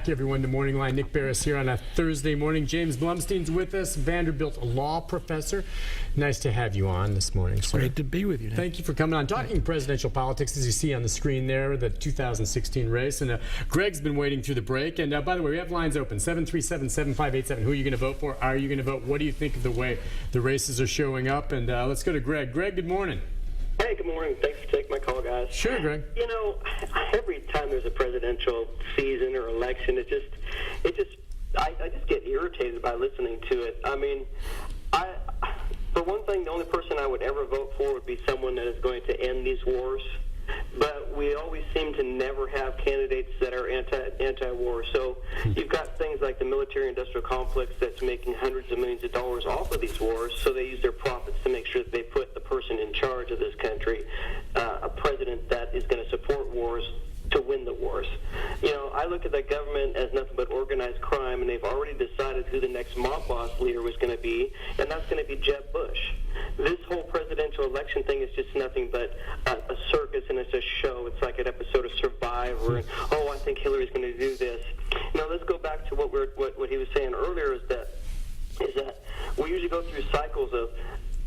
Everyone to MorningLine. Nick Beres here on a Thursday morning. James Blumstein's with us, Vanderbilt law professor. Nice to have you on this morning, sir. Great to be with you, Nick. Thank you for coming on. Talking presidential politics, as you see on the screen there, the 2016 race. And Greg's been waiting through the break. And by the way, we have lines open, 737-7587. Who are you going to vote for? Are you going to vote? What do you think of the way the races are showing up? And let's go to Greg. Greg, good morning. Hey, good morning. Thanks for taking my call, guys. Sure, Greg. You know, every time there's a presidential season or election, I just get irritated by listening to it. I mean, for one thing, the only person I would ever vote for would be someone that is going to end these wars. But we always seem to never have candidates that are anti-war. So you've got things like the military-industrial complex that's making hundreds of millions of dollars off of these wars, so they use their profits to make sure that they put the person in charge of this country, a president that is going to support wars to win the wars. You know, I look at the government as nothing but organized crime, and they've already decided who the next mob boss leader was going to be, and that's going to be Jeb Bush. This whole presidential election thing is just nothing but a circus, and it's a show. It's like an episode of Survivor, and, oh, I think Hillary's going to do this. Now, let's go back to what he was saying earlier, is that we usually go through cycles of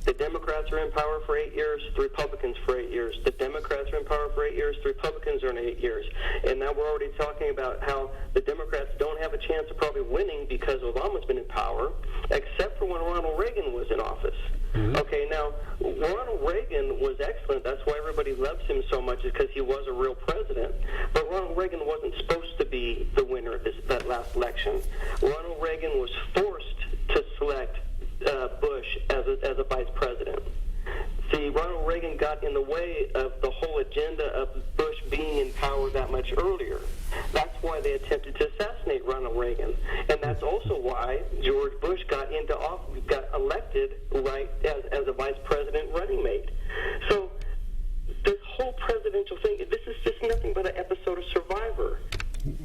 the Democrats are in power for 8 years, the Republicans for 8 years. The Democrats are in power for 8 years, the Republicans are in 8 years. And now we're already talking about how the Democrats don't have a chance of probably winning because Obama's been in power, except for when Ronald Reagan was in office. Mm-hmm. Okay, now, Ronald Reagan was excellent. That's why everybody loves him so much, is because he was a real president. But Ronald Reagan wasn't supposed to be the winner of that last election. Ronald Reagan was forced to select Bush as a vice president. See, Ronald Reagan got in the way of the whole agenda of Bush being in power that much earlier. That's why they attempted to assassinate Ronald Reagan, and that's also why George Bush got elected right as a vice president running mate. So this whole presidential thing, this is just nothing but an episode of Survivor.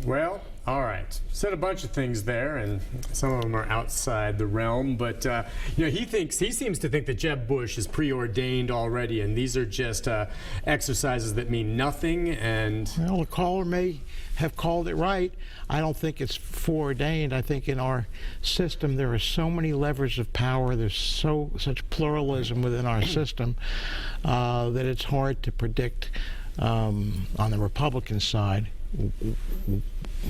Well, all right. Said a bunch of things there, and some of them are outside the realm. But you know, he seems to think that Jeb Bush is preordained already, and these are just exercises that mean nothing. And well, the caller may have called it right. I don't think it's foreordained. I think in our system there are so many levers of power. There's such pluralism within our system that it's hard to predict on the Republican side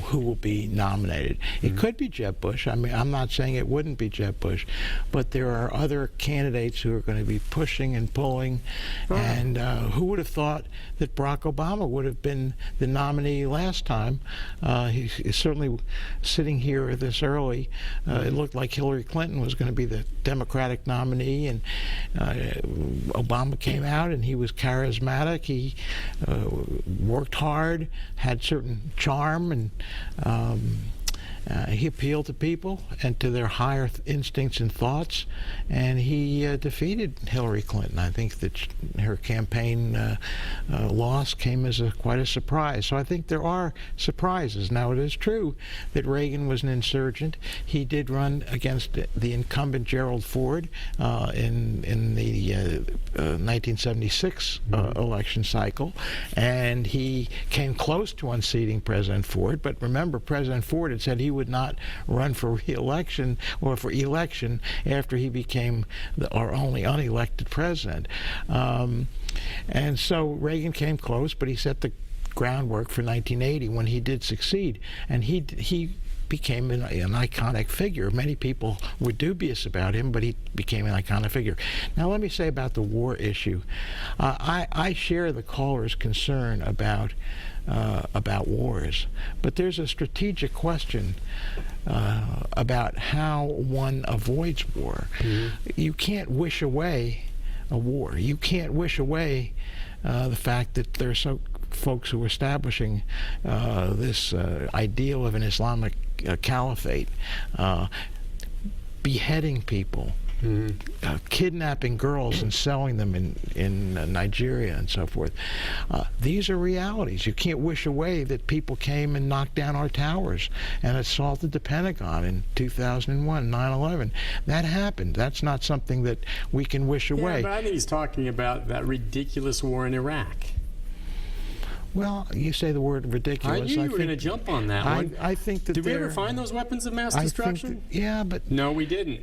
who will be nominated. It could be Jeb Bush. I mean, I'm not saying it wouldn't be Jeb Bush, but there are other candidates who are going to be pushing and pulling. And who would have thought that Barack Obama would have been the nominee last time? He's certainly sitting here this early. It looked like Hillary Clinton was going to be the Democratic nominee, and Obama came out and he was charismatic. He worked hard, had certain charm, and he appealed to people and to their higher instincts and thoughts, and he defeated Hillary Clinton. I think that her campaign loss came as quite a surprise. So I think there are surprises. Now, it is true that Reagan was an insurgent. He did run against the incumbent Gerald Ford in the 1976 election cycle, and he came close to unseating President Ford. But remember, President Ford had said he would not run for re-election or for election after he became our only unelected president. And so Reagan came close, but he set the groundwork for 1980 when he did succeed. And he became an iconic figure. Many people were dubious about him, but he became an iconic figure. Now, let me say about the war issue. I share the caller's concern about wars, but there's a strategic question about how one avoids war. You can't wish away a war. You can't wish away the fact that there are folks who are establishing this ideal of an Islamic caliphate, beheading people, kidnapping girls and selling them in Nigeria and so forth. These are realities. You can't wish away that people came and knocked down our towers and assaulted the Pentagon in 2001, 9/11. That happened. That's not something that we can wish away. Yeah, but I think he's talking about that ridiculous war in Iraq. Well, you say the word ridiculous. I knew you were going to jump on that one. I think that Did we ever find those weapons of mass destruction? Yeah, but... No, we didn't.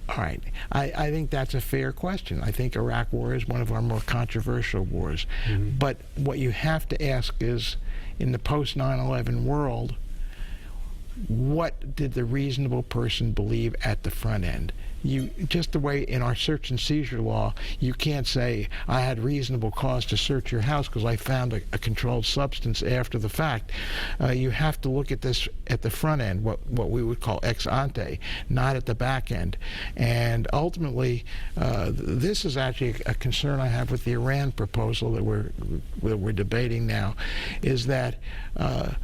All right. I think that's a fair question. I think Iraq War is one of our more controversial wars. Mm-hmm. But what you have to ask is, in the post-9/11 world, what did the reasonable person believe at the front end? Just the way in our search and seizure law, you can't say, I had reasonable cause to search your house because I found a controlled substance after the fact. You have to look at this at the front end, what we would call ex ante, not at the back end. And ultimately, this is actually a concern I have with the Iran proposal that we're debating now, is that the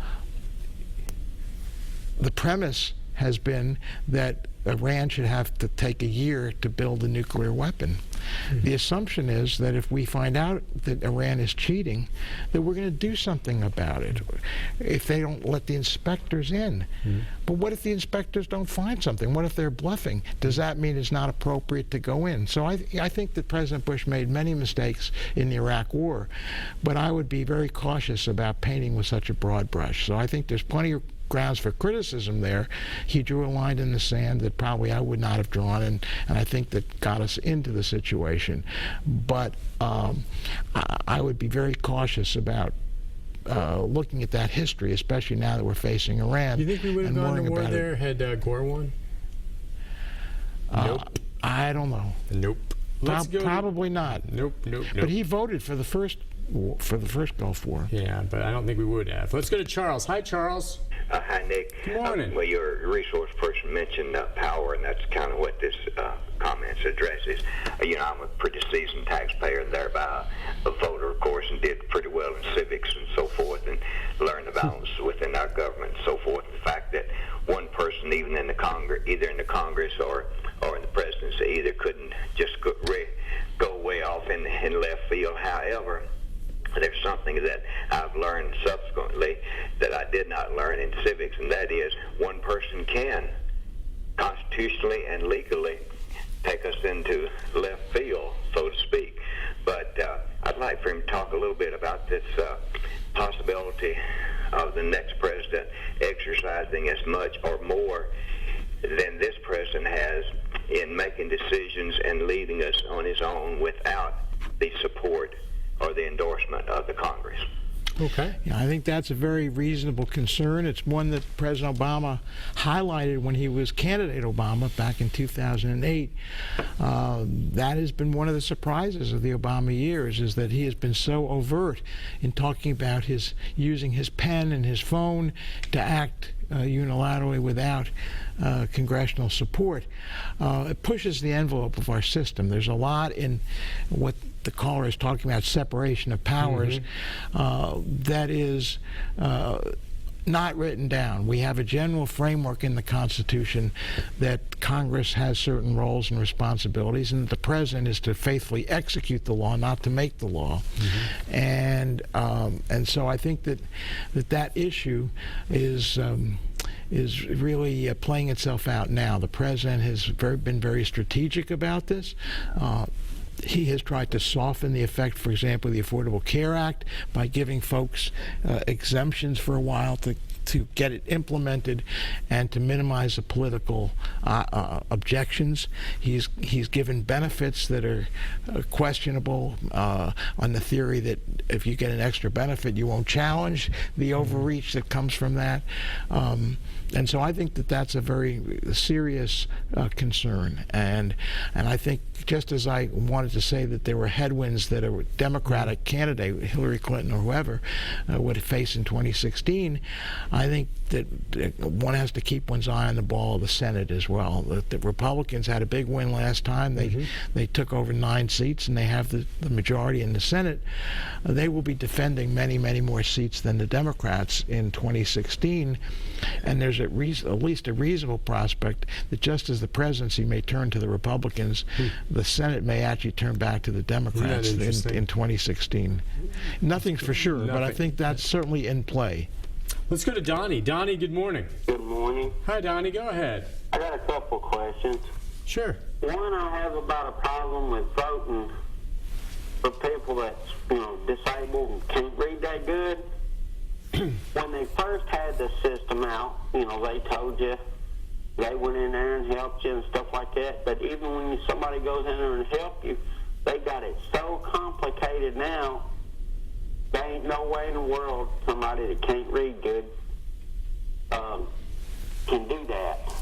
premise has been that Iran should have to take a year to build a nuclear weapon. Mm-hmm. The assumption is that if we find out that Iran is cheating, that we're going to do something about it if they don't let the inspectors in. Mm-hmm. But what if the inspectors don't find something? What if they're bluffing? Does that mean it's not appropriate to go in? So I think that President Bush made many mistakes in the Iraq War, but I would be very cautious about painting with such a broad brush. So I think there's plenty of grounds for criticism there. He drew a line in the sand that probably I would not have drawn, and I think that got us into the situation. But I would be very cautious about looking at that history, especially now that we're facing Iran. Do you think we would have gone to war there had Gore won? Nope. I don't know. Nope. Probably not. Nope. But he voted for the first Gulf War. Yeah, but I don't think we would have. Let's go to Charles. Hi, Charles. Hi, Nick. Good morning. Well, your resource person mentioned power, and that's kind of what this comments addresses. I'm a pretty seasoned taxpayer and thereby a voter, of course, and did pretty well in civics and so forth, and learned the balance within our government and so forth. The fact that one person, even in the Congress, either in the Congress or in the presidency, either couldn't just go way off in left field. However, there's something that I've learned subsequently that I did not learn in civics, and that is one person can constitutionally and legally take us into left field, so to speak. But I'd like for him to talk a little bit about this possibility of the next president exercising as much or more than this president has in making decisions and leading us on his own without the support or the endorsement of the Congress. Okay. Yeah, I think that's a very reasonable concern. It's one that President Obama highlighted when he was candidate Obama back in 2008. That has been one of the surprises of the Obama years, is that he has been so overt in talking about using his pen and his phone to act unilaterally without congressional support. It pushes the envelope of our system. There's a lot in what the caller is talking about, separation of powers, that is not written down. We have a general framework in the Constitution that Congress has certain roles and responsibilities, and that the president is to faithfully execute the law, not to make the law. And so I think that issue is really playing itself out now. The president has been very strategic about this. He has tried to soften the effect, for example, of the Affordable Care Act by giving folks exemptions for a while to get it implemented and to minimize the political objections. He's given benefits that are questionable on the theory that if you get an extra benefit, you won't challenge the overreach that comes from that. And so I think that that's a very serious concern. And I think, just as I wanted to say that there were headwinds that a Democratic candidate, Hillary Clinton or whoever, would face in 2016, I think that one has to keep one's eye on the ball of the Senate as well. The Republicans had a big win last time. They took over 9 seats, and they have the majority in the Senate. They will be defending many, many more seats than the Democrats in 2016. And there's at least a reasonable prospect that just as the presidency may turn to the Republicans, the Senate may actually turn back to the Democrats in 2016. Nothing's for sure, but I think that's certainly in play. Let's go to Donnie. Donnie, good morning. Good morning. Hi, Donnie. Go ahead. I got a couple questions. Sure. One, I have about a problem with voting for people that's, disabled and can't read that good. When they first had the system out, they told you they went in there and helped you and stuff like that. But even when somebody goes in there and help you, they got it so complicated now. There ain't no way in the world somebody that can't read good can do that.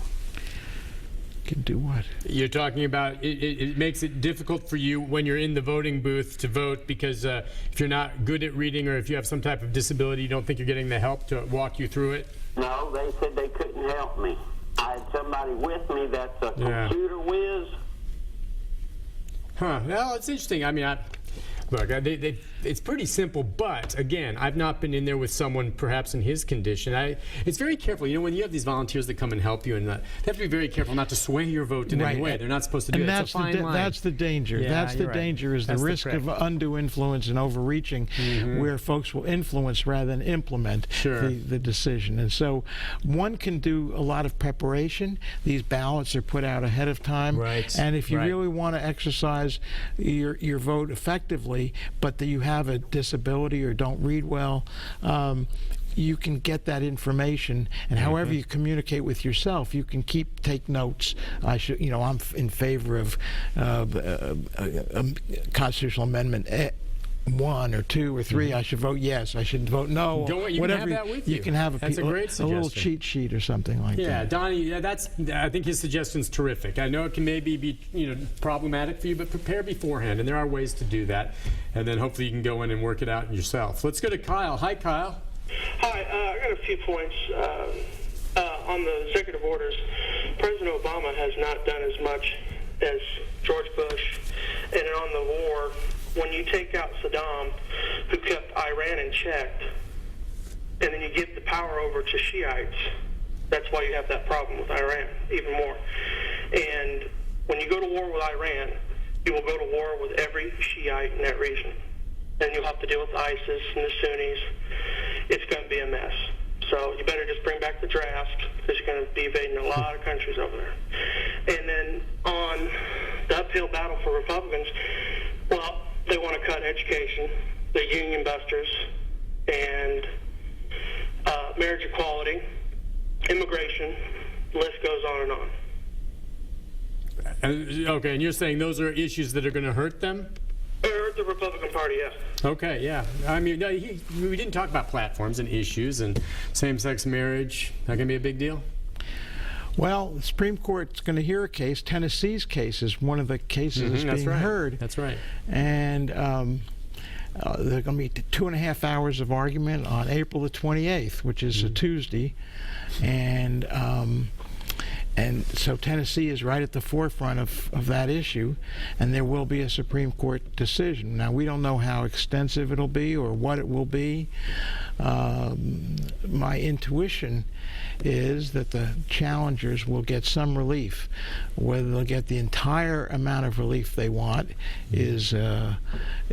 Can do what? You're talking about it makes it difficult for you when you're in the voting booth to vote because if you're not good at reading or if you have some type of disability, you don't think you're getting the help to walk you through it? No, they said they couldn't help me. I had somebody with me that's a computer whiz. Huh. Well, it's interesting. I mean, look, it's pretty simple, but again, I've not been in there with someone perhaps in his condition. It's very careful. When you have these volunteers that come and help you, and they have to be very careful not to sway your vote in any way. They're not supposed to do that. It's a fine line. That's the danger. Yeah, that's the right. danger is the risk of undue influence and overreaching, where folks will influence rather than implement the decision. And so one can do a lot of preparation. These ballots are put out ahead of time. Right. And if you really want to exercise your vote effectively, but that you have a disability or don't read well, you can get that information, and however you communicate with yourself, you can take notes. I'm in favor of constitutional amendment 1 or 2 or 3. I should vote yes. I should vote no. You whatever. Can have that with you. You can have That's a great suggestion. a little cheat sheet or something like that. Yeah, Donnie. I think his suggestion's terrific. I know it can maybe be problematic for you, but prepare beforehand, and there are ways to do that. And then hopefully you can go in and work it out yourself. Let's go to Kyle. Hi, Kyle. Hi, I got a few points. On the executive orders, President Obama has not done as much as George Bush. And on the war, when you take out Saddam, who kept Iran in check, and then you give the power over to Shiites, that's why you have that problem with Iran, even more. And when you go to war with Iran, you will go to war with every Shiite in that region. And you'll have to deal with ISIS and the Sunnis. It's going to be a mess. So you better just bring back the draft, because you're going to be invading a lot of countries over there. And then on the uphill battle for Republicans, well, they want to cut education, the union busters, and marriage equality, immigration, the list goes on and on. Okay, and you're saying those are issues that are going to hurt them? Hurt the Republican Party, yes. Okay, yeah. I mean, we didn't talk about platforms and issues and same-sex marriage. That going to be a big deal? Well, the Supreme Court's going to hear a case. Tennessee's case is one of the cases that's being heard. That's right. And there are going to be 2.5 hours of argument on April the 28th, which is a Tuesday. And so Tennessee is right at the forefront of that issue, and there will be a Supreme Court decision. Now, we don't know how extensive it'll be or what it will be. My intuition is that the challengers will get some relief. Whether they'll get the entire amount of relief they want is an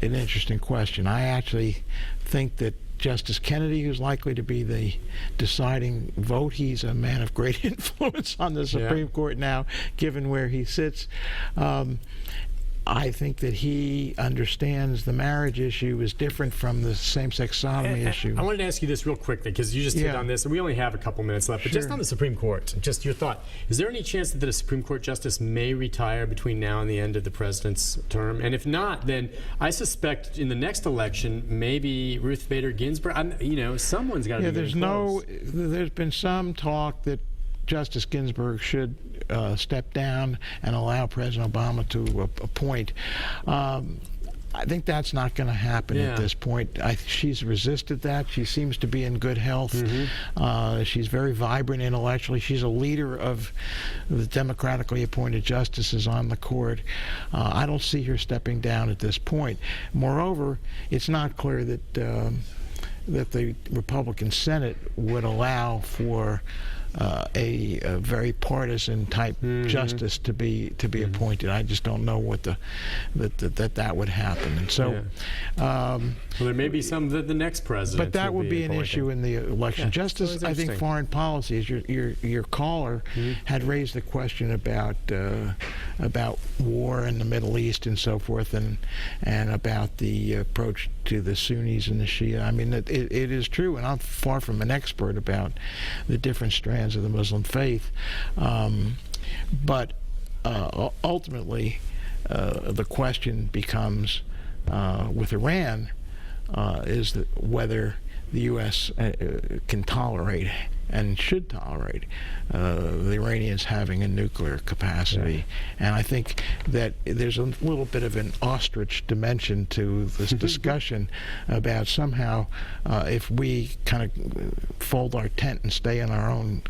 interesting question. I actually think that Justice Kennedy, who's likely to be the deciding vote, he's a man of great influence on the Supreme Court now, given where he sits. I think that he understands the marriage issue is different from the same-sex sodomy issue. I wanted to ask you this real quickly, because you just hit on this, and we only have a couple minutes left. But just on the Supreme Court, just your thought. Is there any chance that a Supreme Court justice may retire between now and the end of the president's term? And if not, then I suspect in the next election, maybe Ruth Bader Ginsburg, someone's got to be close. There's been some talk that Justice Ginsburg should step down and allow President Obama to appoint. I think that's not going to happen at this point. She's resisted that. She seems to be in good health. She's very vibrant intellectually. She's a leader of the democratically appointed justices on the court. I don't see her stepping down at this point. Moreover, it's not clear that the Republican Senate would allow for a very partisan type justice to be appointed. I just don't know what that would happen. And so, well, there may be some that the next president. but that would be an appointing. issue in the election. Yeah, Just as I think interesting. foreign policy, as your caller had raised the question about war in the Middle East and so forth, and about the approach to the Sunnis and the Shia. I mean, it is true, and I'm far from an expert about the different strands of the Muslim faith, but ultimately the question becomes with Iran is that whether the U.S. Can tolerate and should tolerate the Iranians having a nuclear capacity. And I think that there's a little bit of an ostrich dimension to this discussion about somehow if we kind of fold our tent and stay in our own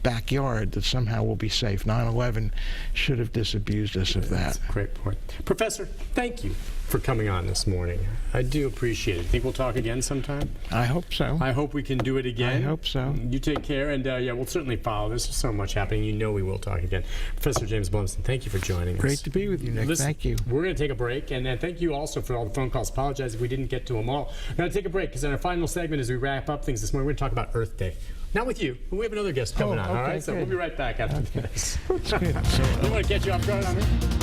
backyard, that somehow we'll be safe. 9/11 should have disabused us of that. That's a great point. Professor, thank you for coming on this morning. I do appreciate it. Think we'll talk again sometime? I hope so. I hope we can do it again. I hope so. You take care, and yeah, we'll certainly follow. There's so much happening. You know we will talk again. Professor James Blumstein, thank you for joining us. Great to be with you, Nick. Listen, thank you. We're going to take a break, and thank you also for all the phone calls. Apologize if we didn't get to them all. We're going to take a break, because in our final segment, as we wrap up things this morning, we're going to talk about Earth Day. Not with you, but we have another guest coming on, all okay, right? So good. we'll be right back after this. That's good. We want to catch you off guard on it.